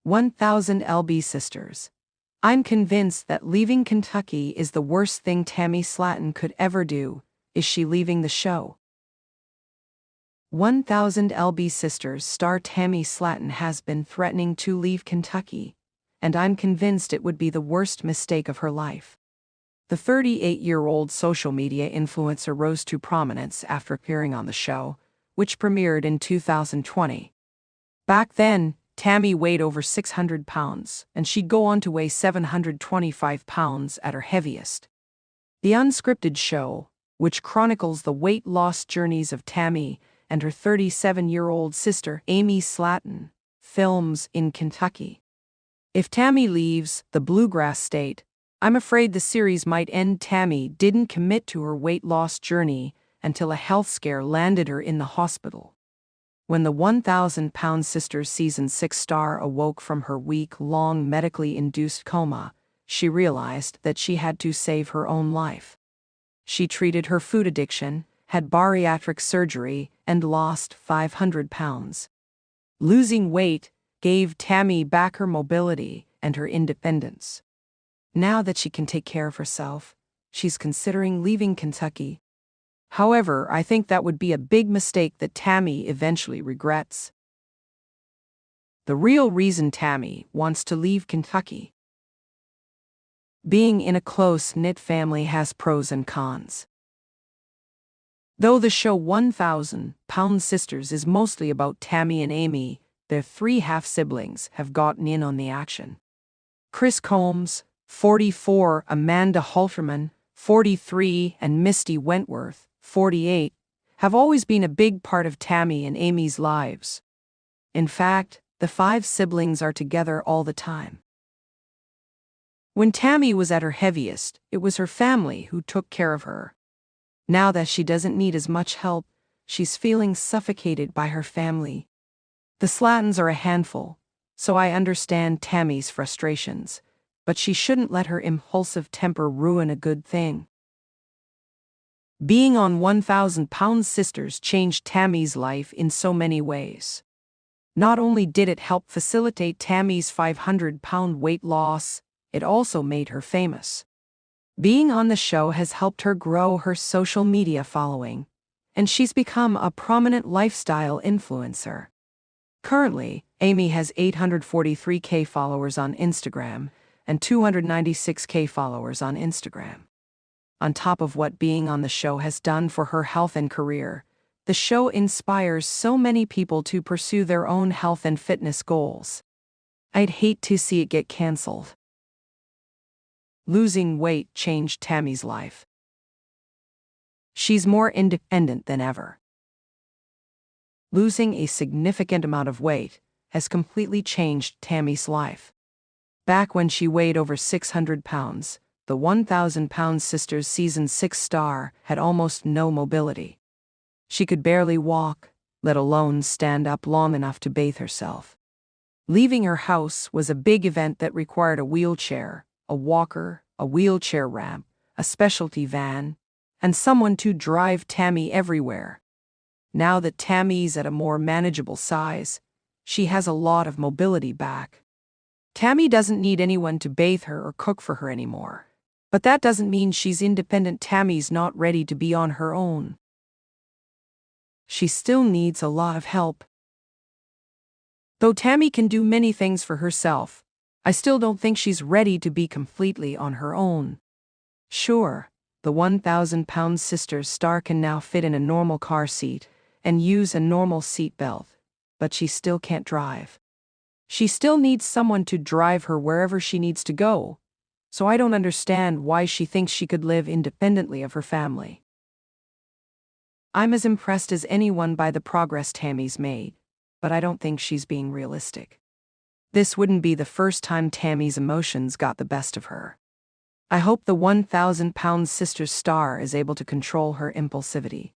1000 LB Sisters. I'm convinced that leaving Kentucky is the worst thing Tammy Slaton could ever do. Is she leaving the show? 1000 LB Sisters star Tammy Slaton has been threatening to leave Kentucky, and I'm convinced it would be the worst mistake of her life. The 38-year-old social media influencer rose to prominence after appearing on the show, which premiered in 2020. Back then, Tammy weighed over 600 pounds, and she'd go on to weigh 725 pounds at her heaviest. The unscripted show, which chronicles the weight loss journeys of Tammy and her 37-year-old sister, Amy Slaton, films in Kentucky. If Tammy leaves the bluegrass state, I'm afraid the series might end. Tammy didn't commit to her weight loss journey until a health scare landed her in the hospital. When the 1000-Pound Sisters Season 6 star awoke from her week-long medically induced coma, she realized that she had to save her own life. She treated her food addiction, had bariatric surgery, and lost 500 pounds. Losing weight gave Tammy back her mobility and her independence. Now that she can take care of herself, she's considering leaving Kentucky. However, I think that would be a big mistake that Tammy eventually regrets. The real reason Tammy wants to leave Kentucky. Being in a close-knit family has pros and cons. Though the show 1000-Pound Sisters is mostly about Tammy and Amy, their three half-siblings have gotten in on the action. Chris Combs, 44, Amanda Halterman, 43, and Misty Wentworth, 48, have always been a big part of Tammy and Amy's lives. In fact, the five siblings are together all the time. When Tammy was at her heaviest, it was her family who took care of her. Now that she doesn't need as much help, she's feeling suffocated by her family. The Slatons are a handful, so I understand Tammy's frustrations, but she shouldn't let her impulsive temper ruin a good thing. Being on 1000-Pound Sisters changed Tammy's life in so many ways. Not only did it help facilitate Tammy's 500-pound weight loss, it also made her famous. Being on the show has helped her grow her social media following, and she's become a prominent lifestyle influencer. Currently, Amy has 843K followers on Instagram and 296K followers on Instagram. On top of what being on the show has done for her health and career, the show inspires so many people to pursue their own health and fitness goals. I'd hate to see it get canceled. Losing weight changed Tammy's life. She's more independent than ever. Losing a significant amount of weight has completely changed Tammy's life. Back when she weighed over 600 pounds, the 1000-Pound Sisters Season 6 star had almost no mobility. She could barely walk, let alone stand up long enough to bathe herself. Leaving her house was a big event that required a wheelchair, a walker, a wheelchair ramp, a specialty van, and someone to drive Tammy everywhere. Now that Tammy's at a more manageable size, she has a lot of mobility back. Tammy doesn't need anyone to bathe her or cook for her anymore. But that doesn't mean she's independent. Tammy's not ready to be on her own. She still needs a lot of help. Though Tammy can do many things for herself, I still don't think she's ready to be completely on her own. Sure, the 1000-Pound Sisters star can now fit in a normal car seat and use a normal seat belt, but she still can't drive. She still needs someone to drive her wherever she needs to go, so I don't understand why she thinks she could live independently of her family. I'm as impressed as anyone by the progress Tammy's made, but I don't think she's being realistic. This wouldn't be the first time Tammy's emotions got the best of her. I hope the 1000-Pound Sisters star is able to control her impulsivity.